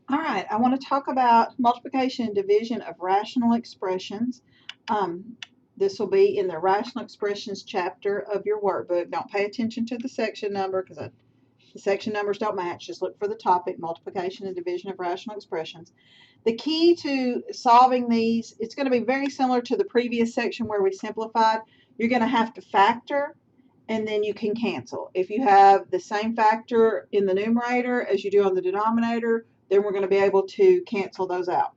All right, I want to talk about multiplication and division of rational expressions. This will be in the rational expressions chapter of your workbook. Don't pay attention to the section number because the section numbers don't match. Just look for the topic, multiplication and division of rational expressions. The key to solving these, it's going to be very similar to the previous section where we simplified. You're going to have to factor and then you can cancel. If you have the same factor in the numerator as you do on the denominator, then we're going to be able to cancel those out.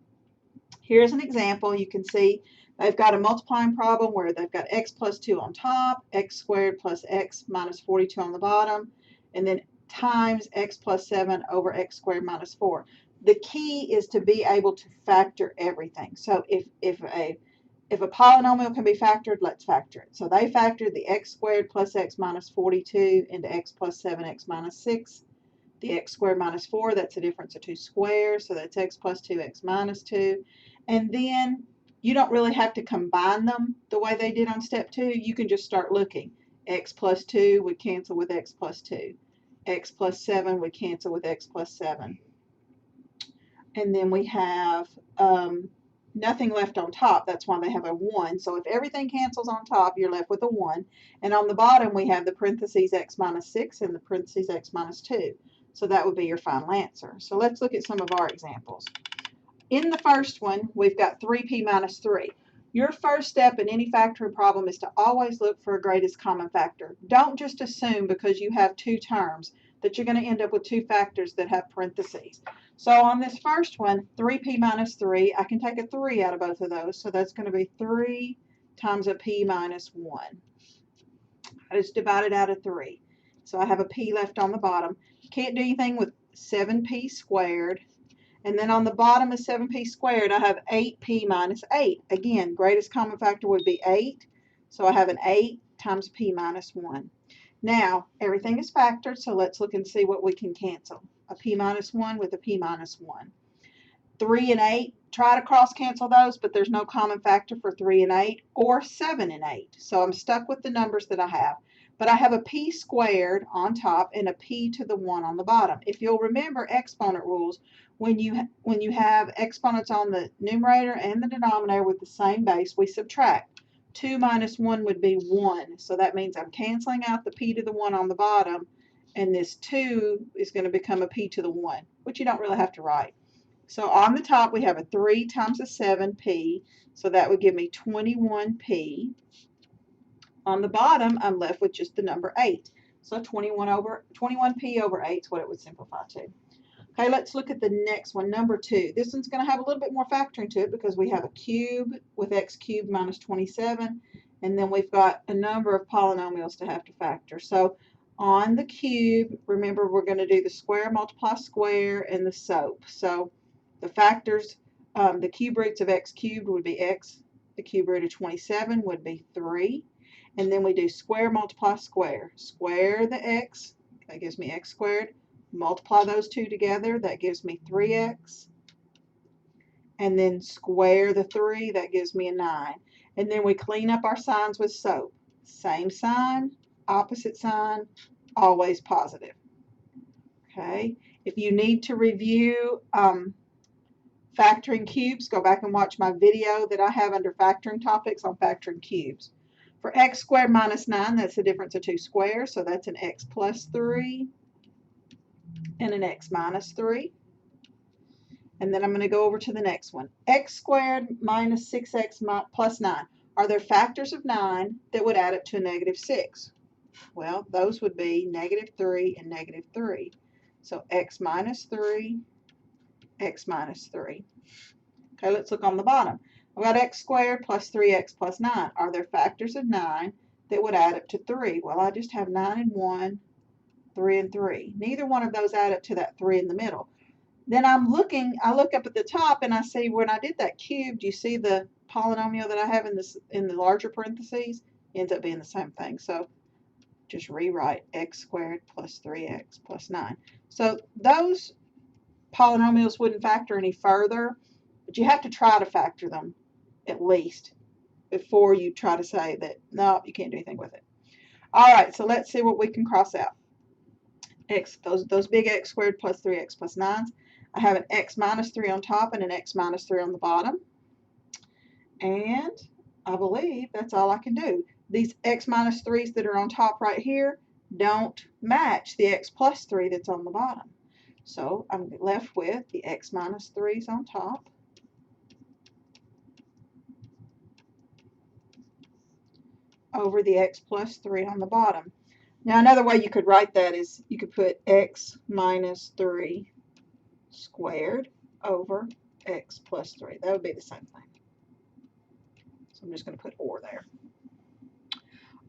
Here's an example. You can see they've got a multiplying problem where they've got x plus 2 on top, x squared plus x minus 42 on the bottom, and then times x plus 7 over x squared minus 4. The key is to be able to factor everything. So if a polynomial can be factored, let's factor it. So they factored the x squared plus x minus 42 into x plus 7x minus 6. The x squared minus 4, that's a difference of 2 squares, so that's x plus 2x minus 2. And then you don't really have to combine them the way they did on step 2. You can just start looking. X plus 2 would cancel with x plus 2. X plus 7 would cancel with x plus 7. And then we have nothing left on top. That's why they have a 1. So if everything cancels on top, you're left with a 1. And on the bottom, we have the parentheses x minus 6 and the parentheses x minus 2. So that would be your final answer. So let's look at some of our examples. In the first one, we've got 3p minus 3. Your first step in any factoring problem is to always look for a greatest common factor. Don't just assume because you have two terms that you're going to end up with two factors that have parentheses. So on this first one, 3p minus 3, I can take a 3 out of both of those. So that's going to be 3 times a p minus 1. I just divided out of 3. So I have a p left on the bottom. Can't do anything with 7p squared. And then on the bottom of 7p squared, I have 8p minus 8. Again, greatest common factor would be 8. So I have an 8 times p minus 1. Now, everything is factored, so let's look and see what we can cancel. A p minus 1 with a p minus 1. 3 and 8, try to cross cancel those, but there's no common factor for 3 and 8 or 7 and 8. So I'm stuck with the numbers that I have. But I have a p squared on top and a p to the 1 on the bottom. If you'll remember exponent rules, when you have exponents on the numerator and the denominator with the same base, we subtract. 2 minus 1 would be 1. So that means I'm canceling out the p to the 1 on the bottom, and this 2 is going to become a p to the 1, which you don't really have to write. So on the top, we have a 3 times a 7p, so that would give me 21p. On the bottom, I'm left with just the number 8. So 21p over 8 is what it would simplify to. Okay, let's look at the next one, number 2. This one's going to have a little bit more factoring to it because we have a cube with x cubed minus 27, and then we've got a number of polynomials to have to factor. So on the cube, remember we're going to do the square multiply square and the SOAP. So the factors, the cube roots of x cubed would be x, the cube root of 27 would be 3. And then we do square multiply square. Square the x, that gives me x squared. Multiply those two together, that gives me 3x. And then square the 3, that gives me a 9. And then we clean up our signs with SOAP. Same sign, opposite sign, always positive. Okay, if you need to review factoring cubes, go back and watch my video that I have under factoring topics on factoring cubes. For x squared minus 9, that's the difference of 2 squares, so that's an x plus 3 and an x minus 3. And then I'm going to go over to the next one. X squared minus 6x plus 9. Are there factors of 9 that would add up to a negative 6? Well, those would be negative 3 and negative 3. So x minus 3, x minus 3. Okay, let's look on the bottom. I've got x squared plus 3x plus 9. Are there factors of 9 that would add up to 3? Well, I just have 9 and 1, 3 and 3. Neither one of those add up to that 3 in the middle. Then I look up at the top and I see when I did that cube, do you see the polynomial that I have in the larger parentheses? Ends up being the same thing. So just rewrite x squared plus 3x plus 9. So those polynomials wouldn't factor any further, but you have to try to factor them at least before you try to say that, no, you can't do anything with it. All right, so let's see what we can cross out. Those big x squared plus 3x plus 9s. I have an x minus 3 on top and an x minus 3 on the bottom. And I believe that's all I can do. These x minus 3's that are on top right here don't match the x plus 3 that's on the bottom. So I'm left with the x minus 3's on top over the x plus 3 on the bottom. Now another way you could write that is you could put x minus 3 squared over x plus 3. That would be the same thing. So I'm just going to put or there.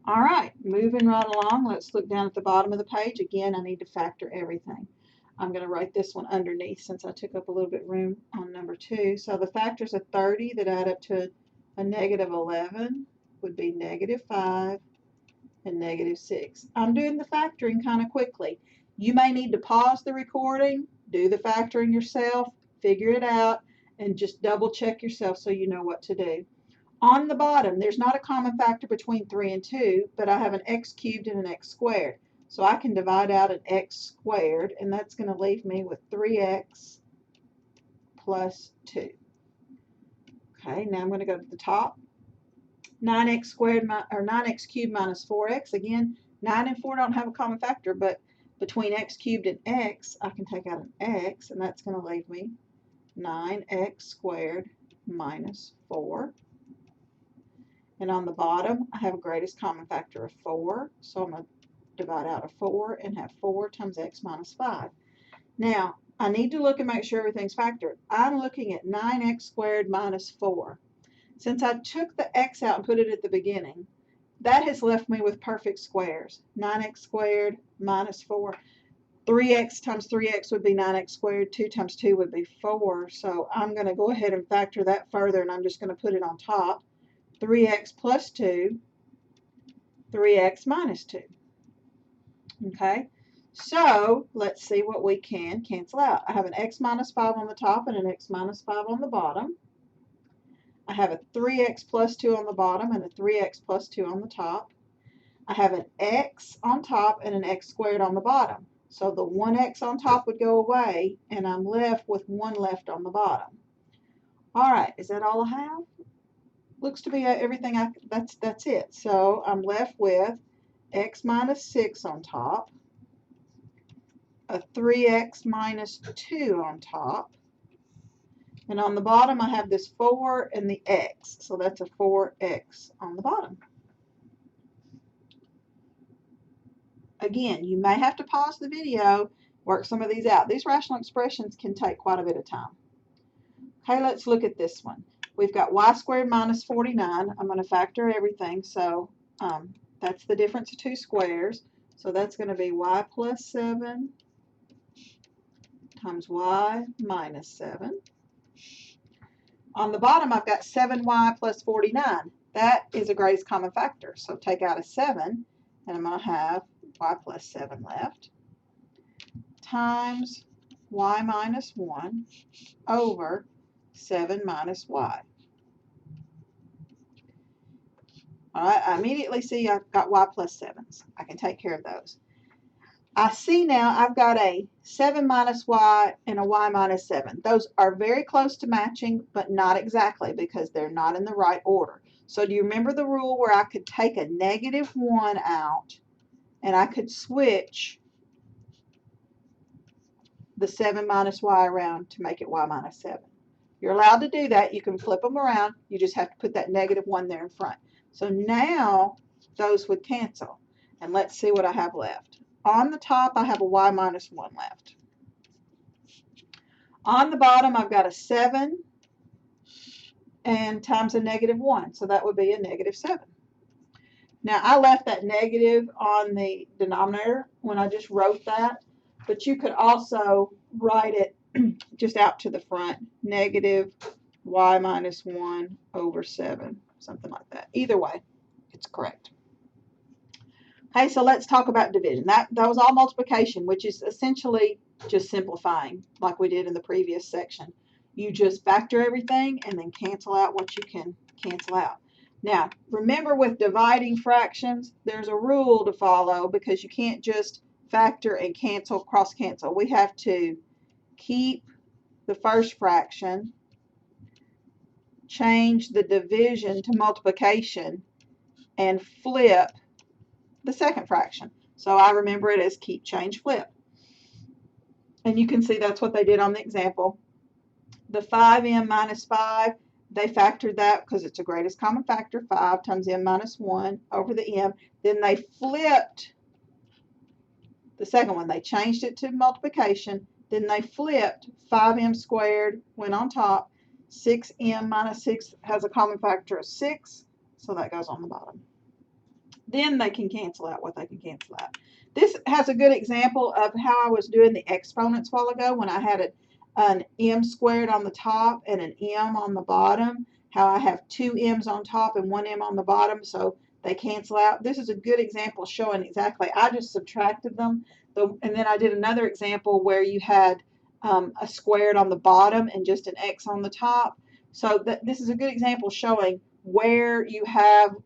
All right, moving right along, let's look down at the bottom of the page. Again, I need to factor everything. I'm going to write this one underneath since I took up a little bit of room on number 2. So the factors of 30 that add up to a negative 11 would be negative 5 and negative 6. I'm doing the factoring kind of quickly. You may need to pause the recording, do the factoring yourself, figure it out, and just double check yourself so you know what to do. On the bottom, there's not a common factor between 3 and 2, but I have an x cubed and an x squared. So I can divide out an x squared, and that's going to leave me with 3x plus 2. Okay, now I'm going to go to the top. 9x squared or 9x cubed minus 4x. Again, 9 and 4 don't have a common factor, but between x cubed and x, I can take out an x, and that's going to leave me 9x squared minus 4. And on the bottom, I have a greatest common factor of 4, so I'm going to divide out a 4 and have 4 times x minus 5. Now, I need to look and make sure everything's factored. I'm looking at 9x squared minus 4. Since I took the x out and put it at the beginning, that has left me with perfect squares. 9x squared minus 4. 3x times 3x would be 9x squared. 2 times 2 would be 4. So I'm going to go ahead and factor that further, and I'm just going to put it on top. 3x plus 2, 3x minus 2. Okay, so let's see what we can cancel out. I have an x minus 5 on the top and an x minus 5 on the bottom. I have a 3x plus 2 on the bottom and a 3x plus 2 on the top. I have an x on top and an x squared on the bottom. So the 1x on top would go away, and I'm left with 1 left on the bottom. All right, is that all I have? Looks to be everything. That's it. So I'm left with x minus 6 on top, a 3x minus 2 on top, and on the bottom I have this 4 and the x, so that's a 4x on the bottom. Again, you may have to pause the video, work some of these out. These rational expressions can take quite a bit of time. Okay, let's look at this one. We've got y squared minus 49. I'm going to factor everything, so that's the difference of 2 squares. So that's going to be y plus 7 times y minus 7. On the bottom, I've got 7y plus 49. That is a greatest common factor. So take out a 7, and I'm going to have y plus 7 left, times y minus 1 over 7 minus y. All right, I immediately see I've got y plus 7's. I can take care of those. I see now I've got a 7 minus y and a y minus 7. Those are very close to matching, but not exactly because they're not in the right order. So do you remember the rule where I could take a negative 1 out and I could switch the 7 minus y around to make it y minus 7? You're allowed to do that. You can flip them around. You just have to put that negative 1 there in front. So now those would cancel. And let's see what I have left. On the top, I have a y minus 1 left. On the bottom, I've got a 7 and times a negative 1. So that would be a negative 7. Now, I left that negative on the denominator when I just wrote that. But you could also write it just out to the front. Negative y minus 1 over 7. Something like that. Either way, it's correct. Okay, so let's talk about division. That was all multiplication, which is essentially just simplifying like we did in the previous section. You just factor everything and then cancel out what you can cancel out. Now, remember with dividing fractions, there's a rule to follow because you can't just factor and cancel, cross cancel. We have to keep the first fraction, change the division to multiplication, and flip the second fraction. So I remember it as keep, change, flip. And you can see that's what they did on the example. The 5m minus 5, they factored that because it's a greatest common factor, 5 times m minus 1 over the m. Then they flipped the second one. They changed it to multiplication. Then they flipped 5m squared, went on top. 6m minus 6 has a common factor of 6, so that goes on the bottom. Then they can cancel out what they can cancel out. This has a good example of how I was doing the exponents a while ago when I had an m squared on the top and an m on the bottom, how I have two m's on top and one m on the bottom, so they cancel out. This is a good example showing exactly. I just subtracted them, and then I did another example where you had a squared on the bottom and just an x on the top. So this is a good example showing where you have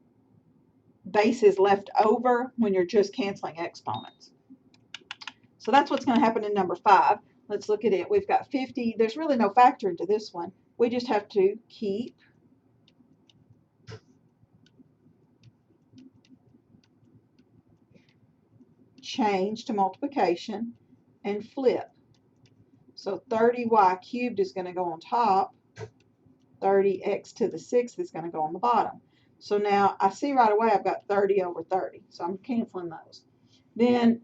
bases left over when you're just canceling exponents. So that's what's going to happen in number 5. Let's look at it. We've got 50. There's really no factor into this one. We just have to keep change to multiplication and flip. So 30y cubed is going to go on top. 30x to the 6th is going to go on the bottom. So now I see right away I've got 30 over 30. So I'm canceling those. Then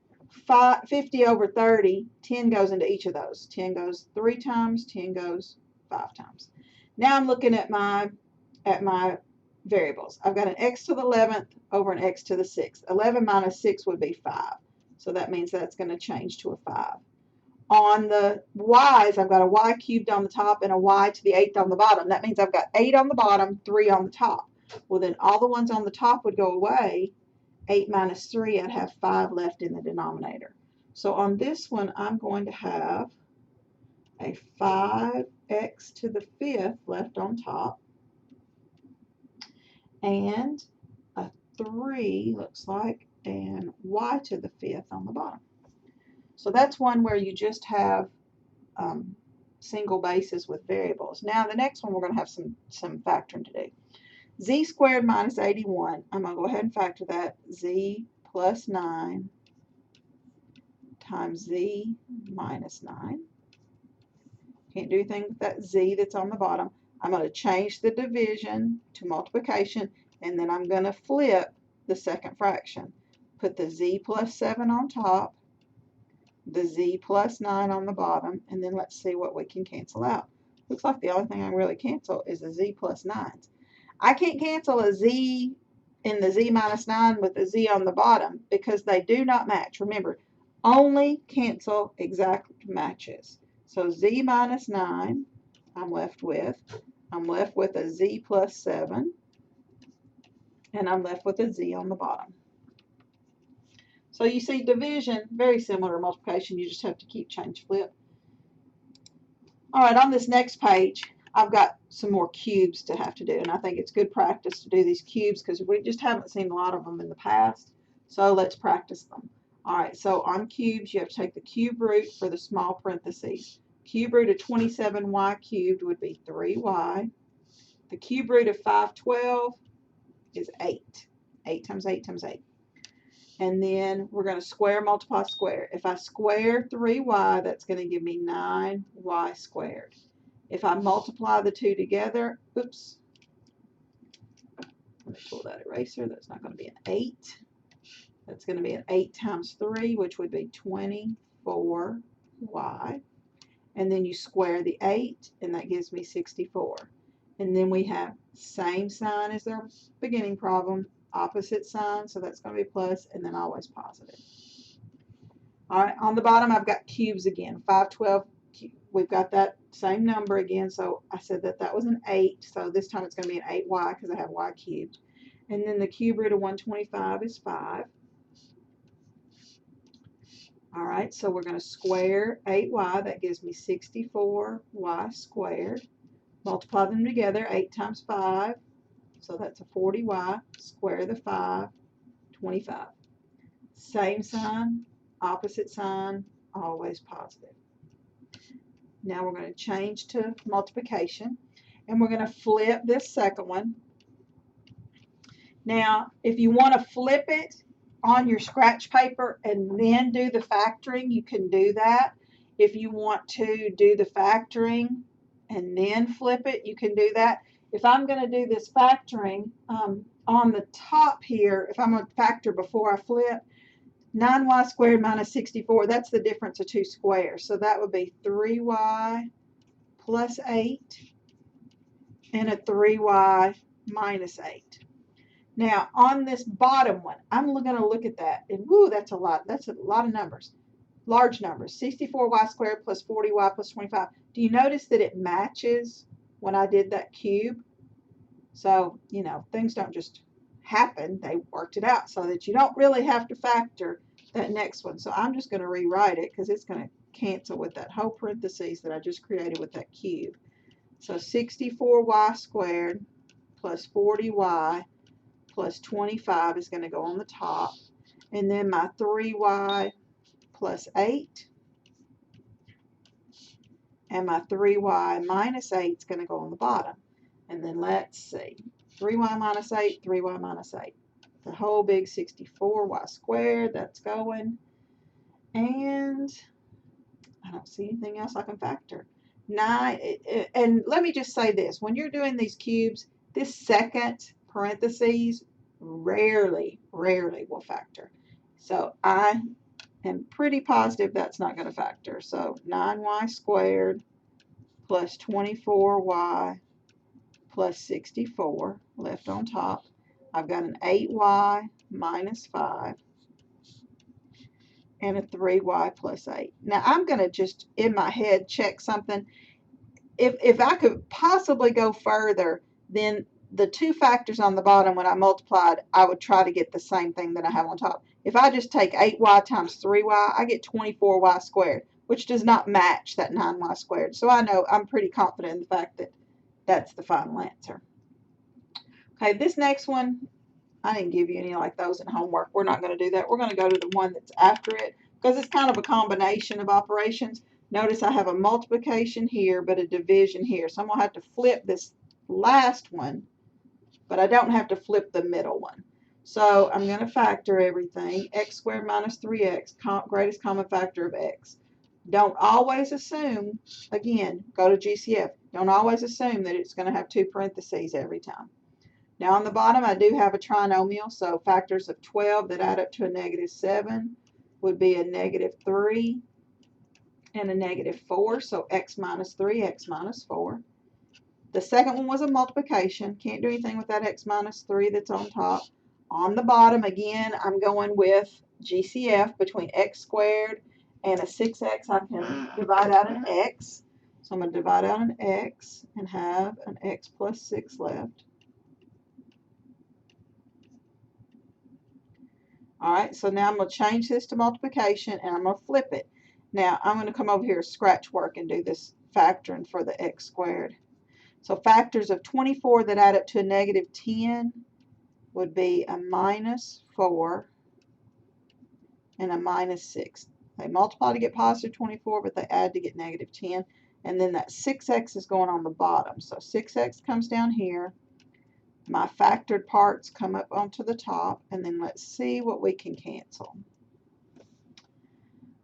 50 over 30, 10 goes into each of those. 10 goes 3 times, 10 goes 5 times. Now I'm looking at my variables. I've got an x to the 11th over an x to the 6th. 11 minus 6 would be 5. So that means that's going to change to a 5. On the y's, I've got a y cubed on the top and a y to the 8th on the bottom. That means I've got 8 on the bottom, 3 on the top. Well, then all the ones on the top would go away. 8 minus 3, I'd have 5 left in the denominator. So on this one, I'm going to have a 5x to the 5th left on top and a 3, looks like, and y to the 5th on the bottom. So that's one where you just have single bases with variables. Now the next one we're going to have some factoring to do. Z squared minus 81, I'm going to go ahead and factor that. Z plus 9 times Z minus 9. Can't do anything with that Z that's on the bottom. I'm going to change the division to multiplication, and then I'm going to flip the second fraction. Put the Z plus 7 on top, the Z plus 9 on the bottom, and then let's see what we can cancel out. Looks like the only thing I can really cancel is the Z plus 9s. I can't cancel a Z in the Z minus 9 with a Z on the bottom because they do not match. Remember, only cancel exact matches. So Z minus 9, I'm left with a Z plus 7, and I'm left with a Z on the bottom. So you see division, very similar to multiplication, you just have to keep, change, flip. All right, on this next page, I've got some more cubes to have to do, and I think it's good practice to do these cubes because we just haven't seen a lot of them in the past, so let's practice them. All right, so on cubes, you have to take the cube root for the small parentheses. Cube root of 27y cubed would be 3y. The cube root of 512 is 8. 8 times 8 times 8. And then we're going to square, multiply, square. If I square 3y, that's going to give me 9y squared. If I multiply the two together, oops, let me pull that eraser. That's not going to be an 8. That's going to be an 8 times 3, which would be 24y. And then you square the 8, and that gives me 64. And then we have same sign as our beginning problem, opposite sign, so that's going to be plus, and then always positive. All right, on the bottom, I've got cubes again. 512, we've got that same number again, so I said that was an 8, so this time it's going to be an 8y because I have y cubed. And then the cube root of 125 is 5. All right, so we're going to square 8y. That gives me 64y squared. Multiply them together, 8 times 5. So that's a 40y. Square the 5, 25. Same sign, opposite sign, always positive. Now we're going to change to multiplication, and we're going to flip this second one. Now, if you want to flip it on your scratch paper and then do the factoring, you can do that. If you want to do the factoring and then flip it, you can do that. If I'm going to do this factoring on the top here, if I'm going to factor before I flip, 9y squared minus 64, that's the difference of two squares. So that would be 3y plus 8 and a 3y minus 8. Now, on this bottom one, I'm going to look at that, and woo, that's a lot. That's a lot of numbers, large numbers. 64y squared plus 40y plus 25. Do you notice that it matches when I did that cube? So, you know, things don't just happen. They worked it out so that you don't really have to factor that next one. So I'm just going to rewrite it because it's going to cancel with that whole parentheses that I just created with that cube. So 64y squared plus 40y plus 25 is going to go on the top. And then my 3y plus 8 and my 3y minus 8 is going to go on the bottom. And then let's see, 3y minus 8, 3y minus 8. The whole big 64y squared, that's going. And I don't see anything else I can factor. 9, and let me just say this. When you're doing these cubes, this second parentheses rarely will factor. So I am pretty positive that's not going to factor. So 9y squared plus 24y plus 64 left on top. I've got an 8y minus 5 and a 3y plus 8. Now I'm going to just in my head check something. If I could possibly go further, then the two factors on the bottom, when I multiplied, I would try to get the same thing that I have on top. If I just take 8y times 3y, I get 24y squared, which does not match that 9y squared. So I know I'm pretty confident in the fact that that's the final answer. Okay, this next one, I didn't give you any like those in homework. We're not going to do that. We're going to go to the one that's after it because it's kind of a combination of operations. Notice I have a multiplication here, but a division here. So I'm going to have to flip this last one, but I don't have to flip the middle one. So I'm going to factor everything. X squared minus 3x, greatest common factor of x. Don't always assume, again, go to GCF. Don't always assume that it's going to have two parentheses every time. Now on the bottom, I do have a trinomial, so factors of 12 that add up to a -7 would be a -3 and a -4, so x minus 3, x minus 4. The second one was a multiplication. Can't do anything with that x minus 3 that's on top. On the bottom, again, I'm going with GCF between x squared and a 6x. I can divide out an x. So I'm going to divide out an x and have an x plus 6 left. All right, so now I'm going to change this to multiplication and I'm going to flip it. Now I'm going to come over here, scratch work, and do this factoring for the x squared. So factors of 24 that add up to a -10 would be a -4 and a -6. They multiply to get positive 24, but they add to get -10. And then that 6x is going on the bottom. So 6x comes down here. My factored parts come up onto the top. And then let's see what we can cancel.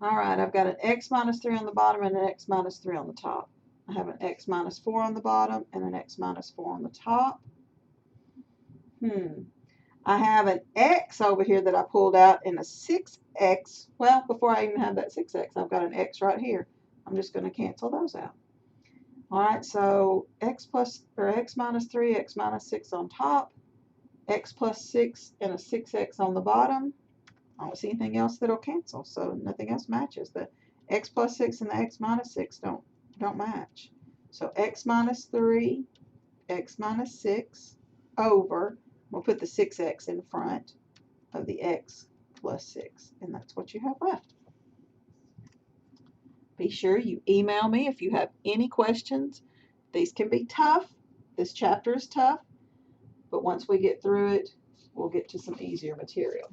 All right, I've got an x minus 3 on the bottom and an x minus 3 on the top. I have an x minus 4 on the bottom and an x minus 4 on the top. I have an x over here that I pulled out and a 6x. Well, before I even have that 6x, I've got an x right here. I'm just going to cancel those out. All right, so x minus 3, x minus 6 on top, x plus 6 and a 6x on the bottom. I don't see anything else that'll cancel, so nothing else matches. The x plus 6 and the x minus 6 don't match. So x minus 3, x minus 6 over, we'll put the 6x in front of the x plus 6, and that's what you have left. Be sure you email me if you have any questions. These can be tough. This chapter is tough, but once we get through it, we'll get to some easier material.